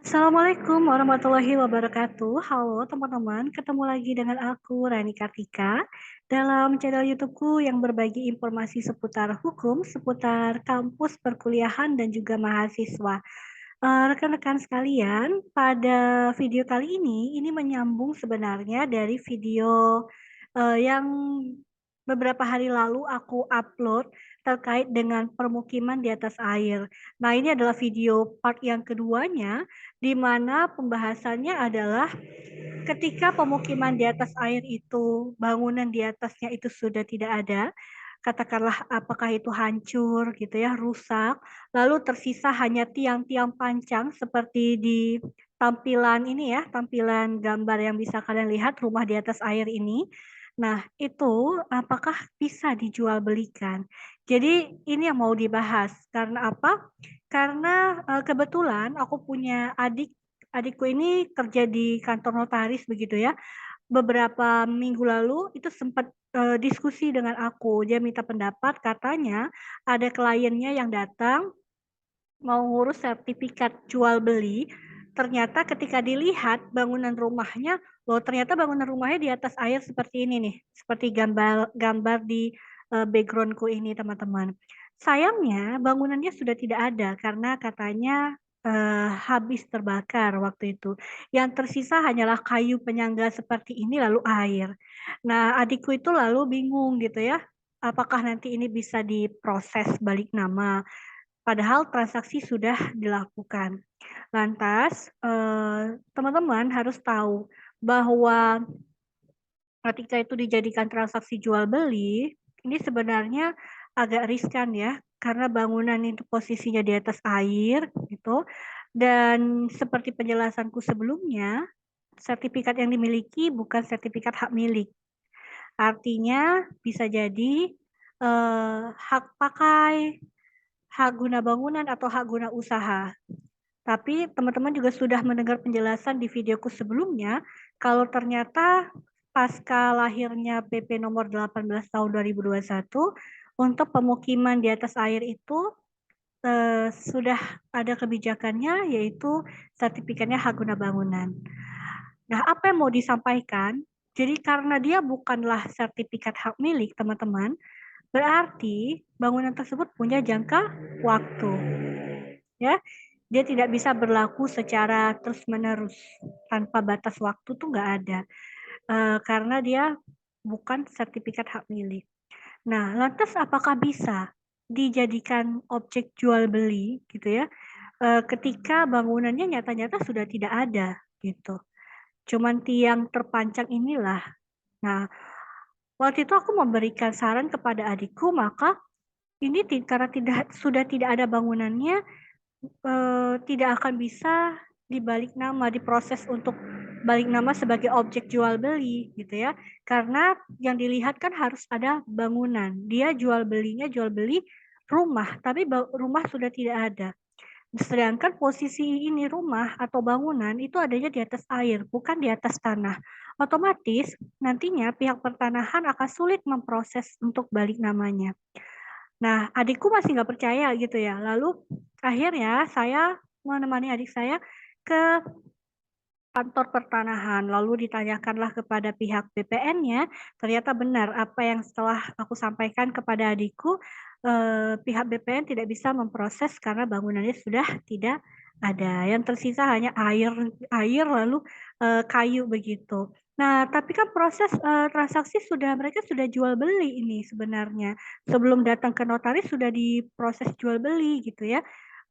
Assalamualaikum warahmatullahi wabarakatuh. Halo teman-teman, ketemu lagi dengan aku Rani Kartika dalam channel YouTubeku yang berbagi informasi seputar hukum, seputar kampus perkuliahan dan juga mahasiswa. Rekan-rekan sekalian, pada video kali ini menyambung sebenarnya dari video yang beberapa hari lalu aku upload terkait dengan permukiman di atas air. Nah, ini adalah video part yang keduanya, di mana pembahasannya adalah ketika pemukiman di atas air itu, bangunan di atasnya itu sudah tidak ada, katakanlah apakah itu hancur gitu ya, rusak, lalu tersisa hanya tiang-tiang pancang seperti di tampilan ini ya, tampilan gambar yang bisa kalian lihat rumah di atas air ini. Nah, itu apakah bisa dijual belikan? Jadi ini yang mau dibahas. Karena apa? Karena kebetulan aku punya adikku ini kerja di kantor notaris begitu ya. Beberapa minggu lalu itu sempat diskusi dengan aku. Dia minta pendapat, katanya ada kliennya yang datang mau ngurus sertifikat jual beli. Ternyata ketika dilihat bangunan rumahnya, loh ternyata bangunan rumahnya di atas air seperti ini nih, seperti gambar gambar di backgroundku ini teman-teman. Sayangnya bangunannya sudah tidak ada karena katanya habis terbakar waktu itu. Yang tersisa hanyalah kayu penyangga seperti ini lalu air. Nah, adikku itu lalu bingung gitu ya, apakah nanti ini bisa diproses balik nama, padahal transaksi sudah dilakukan. Lantas, teman-teman harus tahu bahwa ketika itu dijadikan transaksi jual beli, ini sebenarnya agak riskan ya, karena bangunan itu posisinya di atas air gitu. Dan seperti penjelasanku sebelumnya, sertifikat yang dimiliki bukan sertifikat hak milik. Artinya bisa jadi hak pakai, hak guna bangunan atau hak guna usaha. Tapi teman-teman juga sudah mendengar penjelasan di videoku sebelumnya, kalau ternyata pasca lahirnya PP nomor 18 tahun 2021, untuk pemukiman di atas air itu sudah ada kebijakannya, yaitu sertifikatnya hak guna bangunan. Nah, apa yang mau disampaikan? Jadi karena dia bukanlah sertifikat hak milik, teman-teman, berarti bangunan tersebut punya jangka waktu. Ya, dia tidak bisa berlaku secara terus-menerus, tanpa batas waktu tuh nggak ada, karena dia bukan sertifikat hak milik. Nah, lantas apakah bisa dijadikan objek jual beli gitu ya, ketika bangunannya nyata-nyata sudah tidak ada gitu, cuman tiang terpancang inilah. Nah, waktu itu aku memberikan saran kepada adikku, maka ini karena sudah tidak ada bangunannya, tidak akan bisa dibalik nama, diproses untuk balik nama sebagai objek jual beli gitu ya. Karena yang dilihat kan harus ada bangunan. Dia jual belinya jual beli rumah, tapi rumah sudah tidak ada. Sedangkan posisi ini rumah atau bangunan itu adanya di atas air, bukan di atas tanah. Otomatis nantinya pihak pertanahan akan sulit memproses untuk balik namanya. Nah, adikku masih nggak percaya gitu ya. Lalu akhirnya saya menemani adik saya ke kantor pertanahan, lalu ditanyakanlah kepada pihak BPN-nya, ternyata benar apa yang setelah aku sampaikan kepada adikku, pihak BPN tidak bisa memproses karena bangunannya sudah tidak ada. Yang tersisa hanya air air lalu kayu begitu. Nah, tapi kan proses transaksi mereka sudah jual beli ini sebenarnya. Sebelum datang ke notaris sudah diproses jual beli gitu ya.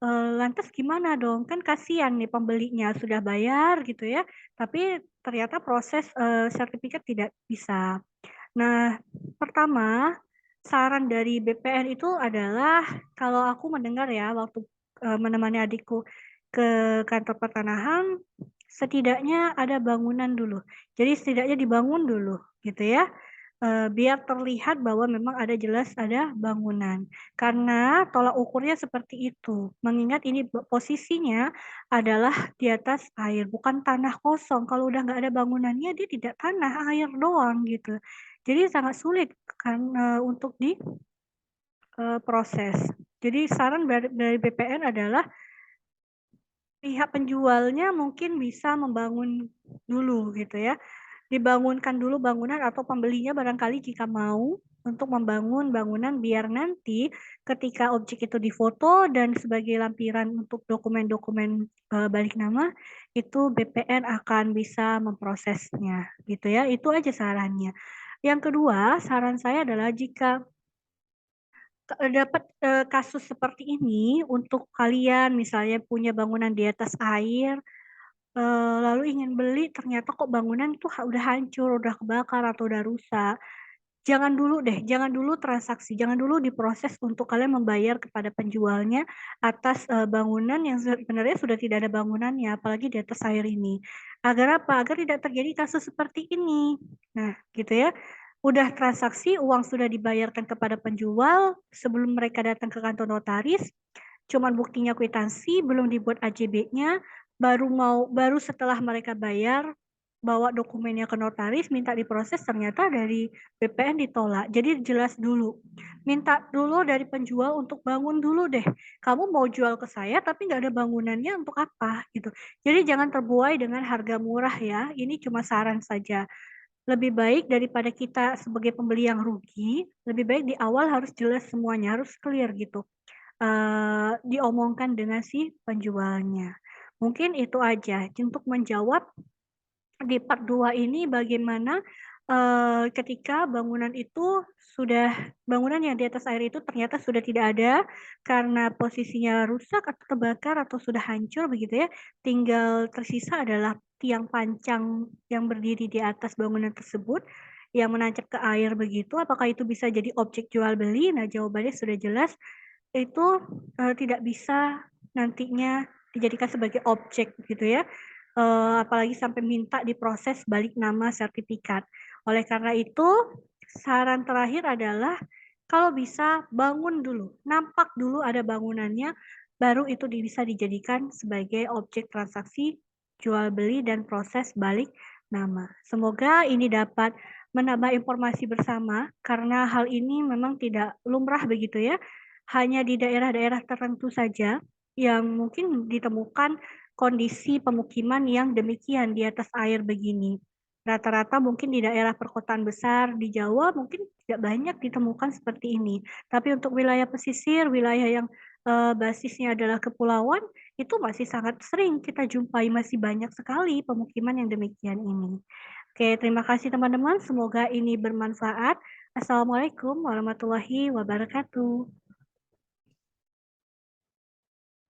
Lantas gimana dong? Kan kasihan nih pembelinya, sudah bayar gitu ya, tapi ternyata proses, sertifikat tidak bisa. Nah, pertama, saran dari BPN itu adalah kalau aku mendengar ya waktu, menemani adikku ke kantor pertanahan, setidaknya ada bangunan dulu. Jadi setidaknya dibangun dulu gitu ya, biar terlihat bahwa memang ada jelas ada bangunan. Karena tolak ukurnya seperti itu, mengingat ini posisinya adalah di atas air, bukan tanah kosong. Kalau udah nggak ada bangunannya, dia tidak tanah, air doang gitu. Jadi sangat sulit kan, untuk proses. Jadi saran dari BPN adalah Pihak penjualnya mungkin bisa membangun dulu gitu ya, dibangunkan dulu bangunan atau pembelinya barangkali jika mau untuk membangun bangunan biar nanti ketika objek itu difoto dan sebagai lampiran untuk dokumen-dokumen, balik nama, itu BPN akan bisa memprosesnya gitu ya, itu aja sarannya. Yang kedua, saran saya adalah jika dapat, kasus seperti ini untuk kalian misalnya punya bangunan di atas air, lalu ingin beli ternyata kok bangunan itu udah hancur, udah kebakar atau udah rusak. Jangan dulu deh, jangan dulu transaksi, jangan dulu diproses untuk kalian membayar kepada penjualnya atas, bangunan yang sebenarnya sudah tidak ada bangunannya, apalagi di atas air ini. Agar apa? Agar tidak terjadi kasus seperti ini. Nah, gitu ya. Udah transaksi, uang sudah dibayarkan kepada penjual, sebelum mereka datang ke kantor notaris, cuman buktinya kwitansi, belum dibuat AJB-nya, baru setelah mereka bayar, bawa dokumennya ke notaris, minta diproses, ternyata dari BPN ditolak. Jadi jelas dulu, minta dulu dari penjual untuk bangun dulu deh, kamu mau jual ke saya tapi nggak ada bangunannya untuk apa, gitu. Jadi jangan terbuai dengan harga murah ya, ini cuma saran saja. Lebih baik daripada kita sebagai pembeli yang rugi, lebih baik di awal harus jelas semuanya, harus clear gitu. Diomongkan dengan si penjualnya. Mungkin itu aja untuk menjawab di part 2 ini bagaimana, ketika bangunan itu bangunan yang di atas air itu ternyata sudah tidak ada karena posisinya rusak atau terbakar atau sudah hancur begitu ya, tinggal tersisa adalah tiang pancang yang berdiri di atas bangunan tersebut yang menancap ke air begitu, apakah itu bisa jadi objek jual beli? Nah, jawabannya sudah jelas, itu, tidak bisa nantinya dijadikan sebagai objek gitu ya, apalagi sampai minta diproses balik nama sertifikat. Oleh karena itu, saran terakhir adalah kalau bisa bangun dulu, nampak dulu ada bangunannya, baru itu bisa dijadikan sebagai objek transaksi jual beli dan proses balik nama. Semoga ini dapat menambah informasi bersama karena hal ini memang tidak lumrah begitu ya. Hanya di daerah-daerah tertentu saja yang mungkin ditemukan kondisi pemukiman yang demikian di atas air begini. Rata-rata mungkin di daerah perkotaan besar di Jawa mungkin tidak banyak ditemukan seperti ini. Tapi untuk wilayah pesisir, wilayah yang, basisnya adalah kepulauan, itu masih sangat sering kita jumpai, masih banyak sekali pemukiman yang demikian ini. Oke, terima kasih teman-teman, semoga ini bermanfaat. Assalamualaikum warahmatullahi wabarakatuh.